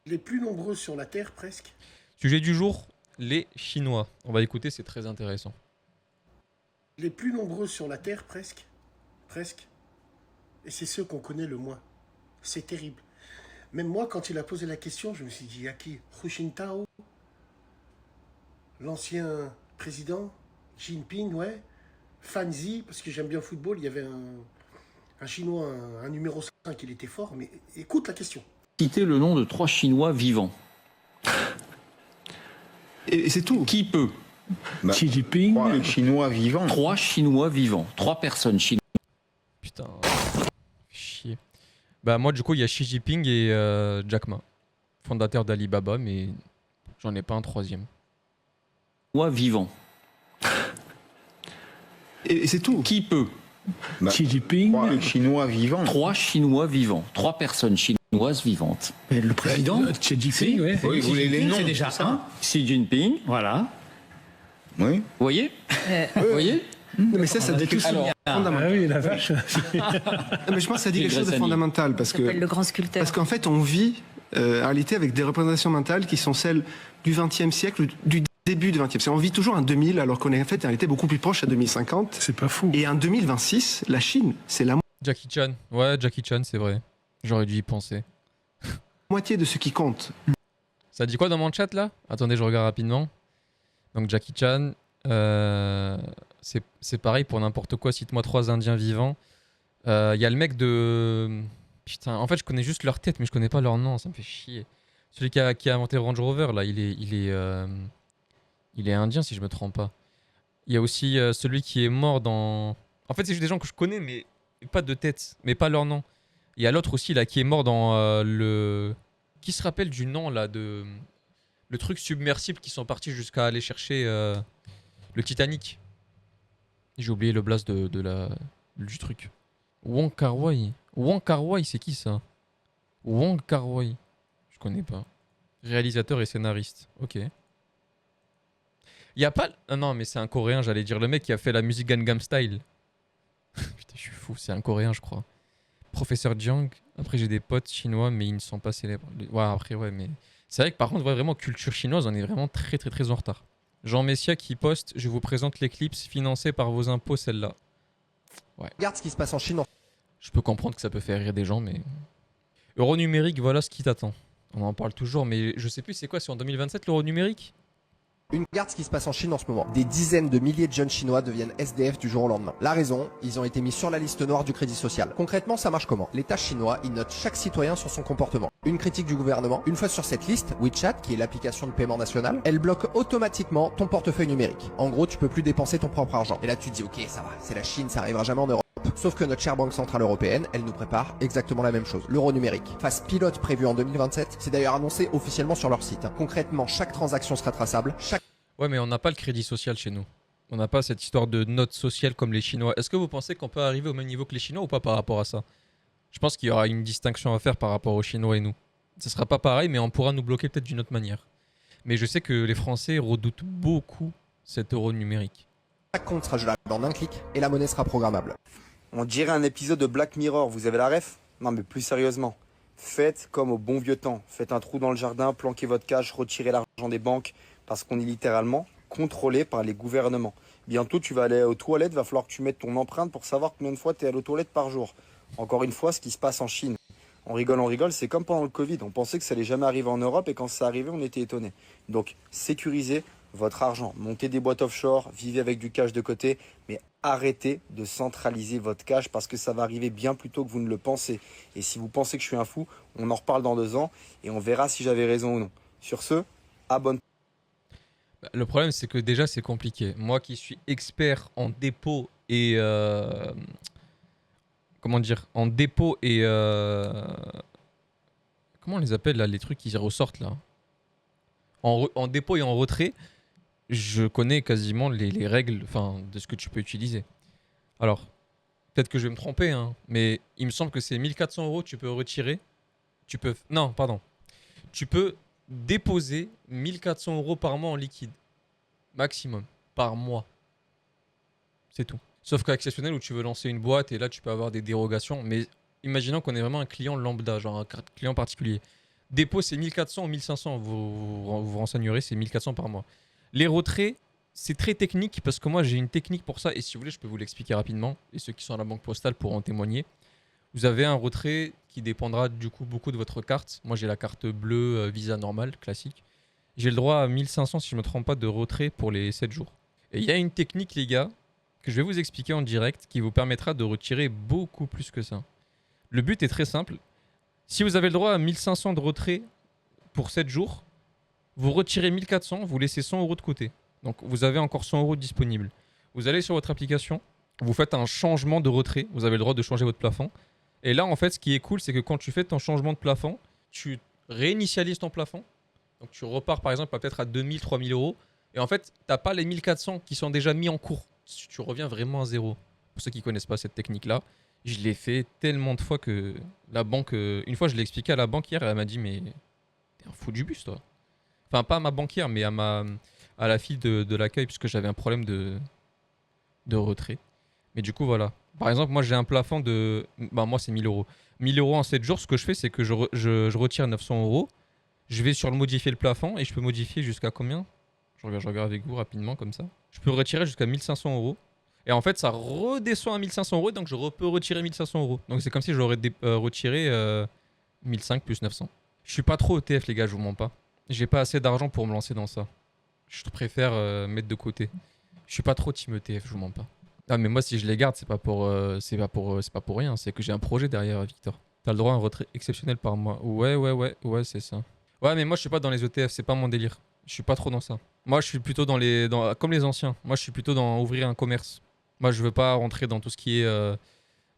Les plus nombreux sur la Terre, presque. Sujet du jour, les Chinois. On va écouter, c'est très intéressant. Les plus nombreux sur la Terre, presque. Presque. Et c'est ceux qu'on connaît le moins. C'est terrible. Même moi, quand il a posé la question, je me suis dit, à qui? Hu Jintao, l'ancien président, Xi Jinping, ouais. Fan Zi, parce que j'aime bien le football, il y avait un Chinois, un numéro 5, il était fort, mais écoute la question. Citer le nom de 3 Chinois vivants. Et c'est tout. Qui peut? Xi Jinping. 3 Chinois vivants. 3 Chinois vivants. 3 personnes chinoises. Putain, chier. Bah moi du coup il y a Xi Jinping et Jack Ma, fondateur d'Alibaba, mais j'en ai pas un troisième. Vivants. Et c'est tout. Qui peut? Xi Jinping. 3 Chinois vivants. 3 Chinois vivants. 3 personnes chinoises vivantes. Et le président. Xi Jinping, oui. Oui, vous voulez les noms. C'est déjà un. Xi Jinping. Voilà. Oui. Vous voyez? Vous voyez? Non, mais ça dit quelque chose de Ah fondamental. oui, la vache. Non, mais je pense que ça dit quelque chose de Grassani. fondamental parce que Le grand sculpteur. parce qu'en fait on vit en réalité avec des représentations mentales qui sont celles du XXe siècle, du début du XXe siècle. On vit toujours un 2000 alors qu'on est en fait en réalité beaucoup plus proche à 2050. C'est pas fou. Et en 2026, la Chine, c'est la Jackie Chan, ouais Jackie Chan c'est vrai. J'aurais dû y penser. moitié de ce qui compte. Ça dit quoi dans mon chat là? Attendez, je regarde rapidement. Donc Jackie Chan, c'est pareil pour n'importe quoi. Cite-moi 3 Indiens vivants. Il y a le mec de... Putain, en fait je connais juste leur tête mais je connais pas leur nom, ça me fait chier. Celui qui a inventé Range Rover là, il est indien si je me trompe pas. Il y a aussi celui qui est mort dans... En fait c'est juste des gens que je connais mais pas de tête, mais pas leur nom. Il y a l'autre aussi là qui est mort dans le... Qui se rappelle du nom là de... Le truc submersible qui sont partis jusqu'à aller chercher le Titanic. J'ai oublié le blast du truc. Wong Kar-wai. Wong Kar-wai, c'est qui ça? Wong Kar-wai. Je connais pas. Réalisateur et scénariste. Ok. Il y a pas... Ah non, mais c'est un coréen, j'allais dire. Le mec qui a fait la musique Gangnam Style. Putain, je suis fou. C'est un coréen, je crois. Professeur Jiang. Après, j'ai des potes chinois, mais ils ne sont pas célèbres. Ouais, après, ouais, mais... C'est vrai que par contre, ouais, vraiment, culture chinoise, on est vraiment très très très en retard. Jean Messia qui poste, je vous présente l'éclipse financée par vos impôts, celle-là. Ouais. Regarde ce qui se passe en Chine. Je peux comprendre que ça peut faire rire des gens, mais... Euro numérique, voilà ce qui t'attend. On en parle toujours, mais je sais plus c'est quoi, c'est en 2027 l'euro numérique? Regarde ce qui se passe en Chine en ce moment. Des dizaines de milliers de jeunes chinois deviennent SDF du jour au lendemain. La raison, ils ont été mis sur la liste noire du crédit social. Concrètement, ça marche comment? L'État chinois, il note chaque citoyen sur son comportement. Une critique du gouvernement. Une fois sur cette liste, WeChat, qui est l'application de paiement nationale, elle bloque automatiquement ton portefeuille numérique. En gros, tu peux plus dépenser ton propre argent. Et là, tu te dis, ok, ça va, c'est la Chine, ça arrivera jamais en Europe. Sauf que notre chère Banque Centrale Européenne, elle nous prépare exactement la même chose. L'euro numérique. Phase pilote prévue en 2027, c'est d'ailleurs annoncé officiellement sur leur site. Concrètement, chaque transaction sera traçable, chaque... Ouais, mais on n'a pas le crédit social chez nous. On n'a pas cette histoire de note sociale comme les Chinois. Est-ce que vous pensez qu'on peut arriver au même niveau que les Chinois ou pas par rapport à ça? Je pense qu'il y aura une distinction à faire par rapport aux Chinois et nous. Ce sera pas pareil, mais on pourra nous bloquer peut-être d'une autre manière. Mais je sais que les Français redoutent beaucoup cet euro numérique. Chaque compte sera gelable en un clic et la monnaie sera programmable. On dirait un épisode de Black Mirror, vous avez la ref? Non mais plus sérieusement, faites comme au bon vieux temps. Faites un trou dans le jardin, planquez votre cash, retirez l'argent des banques, parce qu'on est littéralement contrôlé par les gouvernements. Bientôt tu vas aller aux toilettes, va falloir que tu mettes ton empreinte pour savoir combien de fois tu es allé aux toilettes par jour. Encore une fois, ce qui se passe en Chine. On rigole, c'est comme pendant le Covid, on pensait que ça allait jamais arriver en Europe et quand ça arrivait, on était étonnés. Donc sécurisez votre argent, montez des boîtes offshore, vivez avec du cash de côté, mais arrêtez de centraliser votre cash parce que ça va arriver bien plus tôt que vous ne le pensez. Et si vous pensez que je suis un fou, on en reparle dans 2 ans et on verra si j'avais raison ou non. Sur ce, abonne-toi. Le problème, c'est que déjà, c'est compliqué. Moi qui suis expert en dépôt et... Comment dire? En dépôt et... Comment on les appelle là, les trucs qui ressortent là? En dépôt et en retrait, je connais quasiment les règles de ce que tu peux utiliser. Alors, peut-être que je vais me tromper, hein, mais il me semble que c'est 1400 €, tu peux retirer. Tu peux... Non, pardon. Tu peux déposer 1400 € par mois en liquide. Maximum. Par mois. C'est tout. Sauf cas exceptionnel où tu veux lancer une boîte et là tu peux avoir des dérogations. Mais imaginons qu'on est vraiment un client lambda, genre un client particulier. Dépôt, c'est 1400 ou 1500. Vous renseignerez, c'est 1400 par mois. Les retraits, c'est très technique parce que moi, j'ai une technique pour ça. Et si vous voulez, je peux vous l'expliquer rapidement. Et ceux qui sont à la banque postale pourront en témoigner. Vous avez un retrait qui dépendra du coup beaucoup de votre carte. Moi, j'ai la carte bleue Visa normale, classique. J'ai le droit à 1500, si je ne me trompe pas, de retrait pour les 7 jours. Et il y a une technique, les gars, que je vais vous expliquer en direct qui vous permettra de retirer beaucoup plus que ça. Le but est très simple. Si vous avez le droit à 1500 de retrait pour 7 jours, vous retirez 1400, vous laissez 100 € de côté. Donc vous avez encore 100 € disponibles. Vous allez sur votre application, vous faites un changement de retrait. Vous avez le droit de changer votre plafond. Et là, en fait, ce qui est cool, c'est que quand tu fais ton changement de plafond, tu réinitialises ton plafond. Donc tu repars par exemple peut-être à 2000, 3000 €. Et en fait, tu n'as pas les 1400 qui sont déjà mis en cours. Tu reviens vraiment à zéro. Pour ceux qui ne connaissent pas cette technique-là, je l'ai fait tellement de fois que la banque... une fois, je l'ai expliqué à la banquière, elle m'a dit, mais t'es un fou du bus, toi. Enfin, pas à ma banquière, mais à la fille de l'accueil, puisque j'avais un problème de retrait. Mais du coup, voilà. Par exemple, moi, j'ai un plafond de... Bah, moi, c'est 1000 €. 1000 € en 7 jours, ce que je fais, c'est que je retire 900 €. Je vais sur le modifier le plafond et je peux modifier jusqu'à combien? Je regarde avec vous rapidement, comme ça. Je peux retirer jusqu'à 1500 €. Et en fait, ça redescend à 1500 €, donc je peux retirer 1500 €. Donc c'est comme si j'aurais retiré 1500 plus 900. Je suis pas trop ETF, les gars, je vous mens pas. J'ai pas assez d'argent pour me lancer dans ça. Je préfère mettre de côté. Je suis pas trop team ETF, je vous mens pas. Ah, mais moi, si je les garde, c'est pas pour rien. C'est que j'ai un projet derrière, Victor. T'as le droit à un retrait exceptionnel par mois. Ouais, c'est ça. Ouais, mais moi, je suis pas dans les ETF, c'est pas mon délire. Je suis pas trop dans ça. Moi, je suis plutôt comme les anciens. Moi, je suis plutôt dans ouvrir un commerce. Moi, je veux pas rentrer dans tout ce qui est...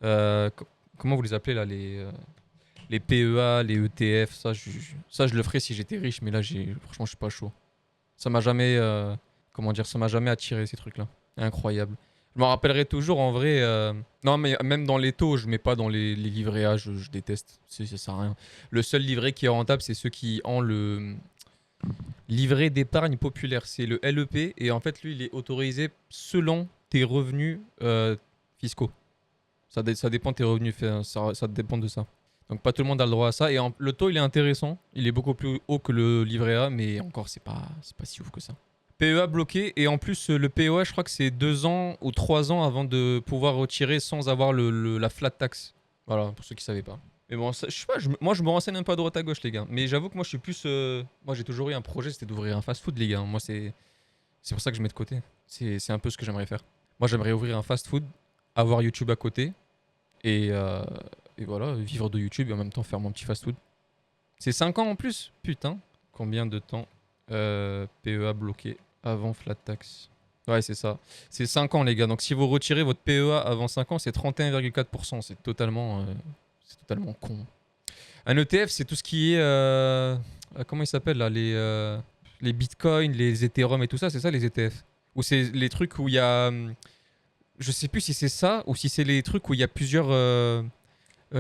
comment vous les appelez, là, les PEA, les ETF. Ça, je le ferais si j'étais riche, mais là, franchement, je suis pas chaud. Ça m'a jamais... ça m'a jamais attiré, ces trucs-là. Incroyable. Je m'en rappellerai toujours, en vrai... Non, mais même dans les taux, je mets pas dans les livrets A, je déteste. Ça sert à rien. Le seul livret qui est rentable, c'est ceux qui ont le... livret d'épargne populaire. C'est le LEP. Et en fait, lui, il est autorisé selon tes revenus fiscaux. Ça dépend de tes revenus, ça dépend de ça. Donc pas tout le monde a le droit à ça. Et le taux, il est intéressant. Il est beaucoup plus haut que le livret A, mais encore, c'est pas si ouf que ça. PEA bloqué. Et en plus, le PEA, je crois que c'est 2 ans ou 3 ans avant de pouvoir retirer sans avoir la flat tax. Voilà, pour ceux qui ne savaient pas. Mais bon, ça, je sais pas, moi je me renseigne un peu à droite à gauche, les gars. Mais j'avoue que moi je suis plus... Moi j'ai toujours eu un projet, c'était d'ouvrir un fast-food, les gars. Moi c'est pour ça que je mets de côté. C'est un peu ce que j'aimerais faire. Moi j'aimerais ouvrir un fast-food, avoir YouTube à côté. Et voilà, vivre de YouTube et en même temps faire mon petit fast-food. C'est 5 ans en plus. Putain. Combien de temps PEA bloqué avant flat tax? Ouais, c'est ça. C'est 5 ans, les gars. Donc si vous retirez votre PEA avant 5 ans, c'est 31,4%. C'est totalement con. Un ETF, c'est tout ce qui est... comment il s'appelle là, les bitcoins, les Ethereum et tout ça, c'est ça les ETF? Ou c'est les trucs où il y a... je sais plus si c'est ça ou si c'est les trucs où il y a plusieurs...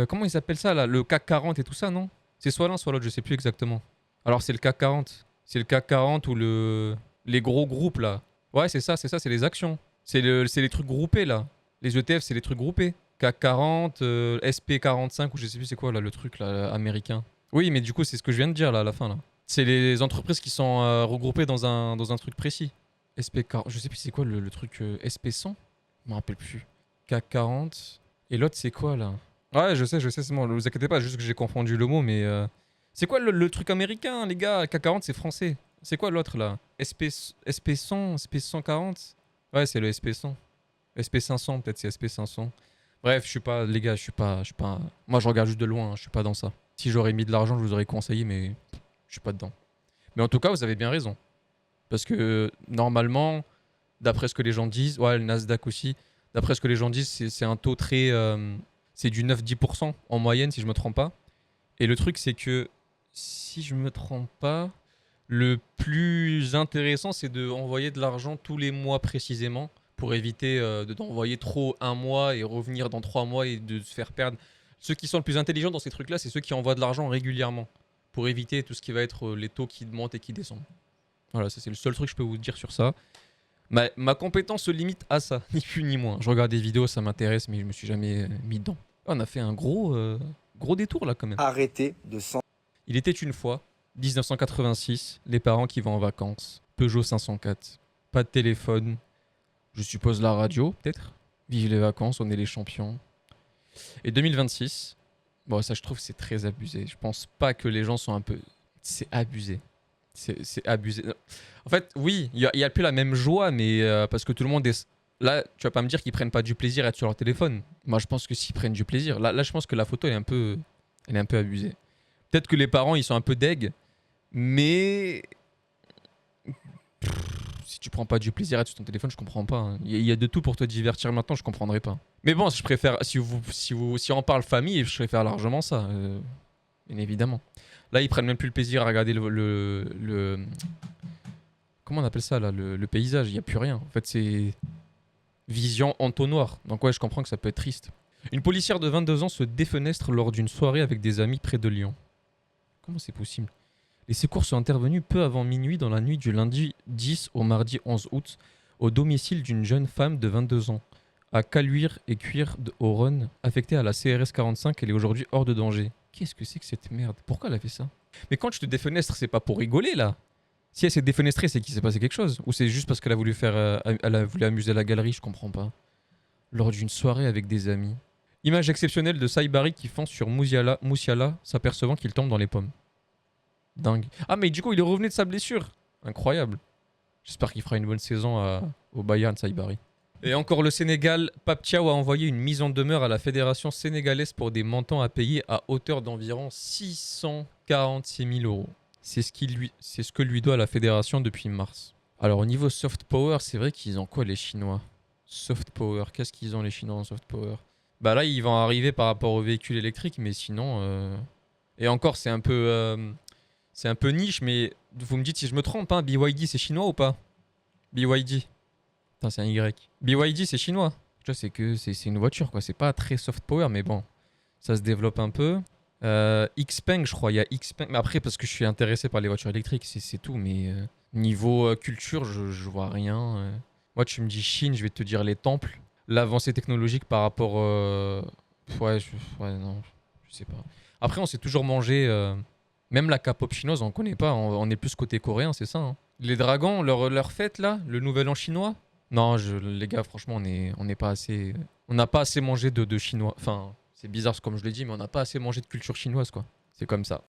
comment ils s'appellent ça là? Le CAC 40 et tout ça, non? C'est soit l'un, soit l'autre, je sais plus exactement. Alors c'est le CAC 40. C'est le CAC 40 ou les gros groupes là. Ouais, c'est ça, c'est les actions. C'est les trucs groupés là. Les ETF, c'est les trucs groupés. CAC 40, SP45 ou je sais plus c'est quoi là le truc là américain. Oui, mais du coup, c'est ce que je viens de dire là à la fin là. C'est les entreprises qui sont regroupées dans un truc précis. SP40, je sais plus c'est quoi le truc SP100. Je me rappelle plus. CAC 40 et l'autre c'est quoi là? Ouais, je sais, c'est bon, ne vous inquiétez pas, juste que j'ai confondu le mot mais c'est quoi le truc américain les gars? CAC 40 c'est français. C'est quoi l'autre là? SP100, SP140? Ouais, c'est le SP100. SP500 peut-être, c'est SP500. Bref, je suis pas, les gars, je suis pas. Moi, je regarde juste de loin, je suis pas dans ça. Si j'aurais mis de l'argent, je vous aurais conseillé, mais je suis pas dedans. Mais en tout cas, vous avez bien raison. Parce que normalement, d'après ce que les gens disent, ouais, le Nasdaq aussi, d'après ce que les gens disent, c'est un taux très. C'est du 9-10% en moyenne, si je me trompe pas. Et le truc, c'est que, si je me trompe pas, le plus intéressant, c'est d'envoyer de l'argent tous les mois précisément, pour éviter d'envoyer trop un mois et revenir dans 3 mois et de se faire perdre. Ceux qui sont le plus intelligents dans ces trucs-là, c'est ceux qui envoient de l'argent régulièrement pour éviter tout ce qui va être les taux qui montent et qui descendent. Voilà, ça c'est le seul truc que je peux vous dire sur ça. Ma compétence se limite à ça, ni plus ni moins. Je regarde des vidéos, ça m'intéresse, mais je me suis jamais mis dedans. On a fait un gros détour là quand même. Arrêtez de Il était une fois, 1986, les parents qui vont en vacances. Peugeot 504. Pas de téléphone. Je suppose la radio, peut-être. Vive les vacances, on est les champions. Et 2026, bon, ça je trouve c'est très abusé. Je pense pas que les gens sont un peu... C'est abusé. C'est abusé. En fait, oui, il y a plus la même joie, mais parce que tout le monde est... Là, tu vas pas me dire qu'ils prennent pas du plaisir à être sur leur téléphone. Moi, je pense que s'ils prennent du plaisir. Là, je pense que la photo, elle est un peu abusée. Peut-être que les parents, ils sont un peu deg, mais... Si tu prends pas du plaisir à être sur ton téléphone, je comprends pas. Hein. Il y a de tout pour te divertir maintenant, je comprendrais pas. Mais bon, je préfère... Si on parle famille, je préfère largement ça. Bien évidemment. Là, ils prennent même plus le plaisir à regarder le comment on appelle ça là, le paysage. Il n'y a plus rien. En fait, c'est vision entonnoir. Donc ouais, je comprends que ça peut être triste. Une policière de 22 ans se défenestre lors d'une soirée avec des amis près de Lyon. Comment c'est possible? Les secours sont intervenus peu avant minuit dans la nuit du lundi 10 au mardi 11 août au domicile d'une jeune femme de 22 ans à Caluire et Cuire au Rhône, affectée à la CRS 45. Elle est aujourd'hui hors de danger. Qu'est-ce que c'est que cette merde? Pourquoi elle a fait ça? Mais quand tu te défenestres, c'est pas pour rigoler là. Si elle s'est défenestrée, c'est qu'il s'est passé quelque chose. Ou c'est juste parce qu'elle a voulu elle a voulu amuser la galerie, je comprends pas. Lors d'une soirée avec des amis. Image exceptionnelle de Saibari qui fonce sur Moussiala, s'apercevant qu'il tombe dans les pommes. Dingue. Ah mais du coup il est revenu de sa blessure. Incroyable. J'espère qu'il fera une bonne saison au Bayern Saibari. Et encore le Sénégal, Pape Thiaw a envoyé une mise en demeure à la fédération sénégalaise pour des montants à payer à hauteur d'environ 646 000 euros. C'est ce que lui doit la fédération depuis mars. Alors au niveau soft power, c'est vrai qu'ils ont quoi les Chinois? Soft power, qu'est-ce qu'ils ont les Chinois en soft power? Bah là ils vont arriver par rapport aux véhicules électriques, mais sinon... Et encore c'est un peu niche, mais vous me dites si je me trompe, hein, BYD c'est chinois ou pas? BYD. Putain, c'est un Y. BYD, c'est chinois. Tu vois, c'est une voiture, quoi. C'est pas très soft power, mais bon. Ça se développe un peu. Xpeng, je crois. Il y a Xpeng. Mais après, parce que je suis intéressé par les voitures électriques, c'est tout. Mais niveau culture, je vois rien. Moi, tu me dis Chine, je vais te dire les temples. L'avancée technologique par rapport... Ouais, non. Je sais pas. Après, on s'est toujours mangé... Même la K-pop chinoise, on connaît pas. On est plus côté coréen, c'est ça. Hein. Les dragons, leur fête, là, le nouvel an chinois. Non, les gars, franchement, on n'a pas assez mangé de chinois. Enfin, c'est bizarre comme je l'ai dit, mais on n'a pas assez mangé de culture chinoise, quoi. C'est comme ça.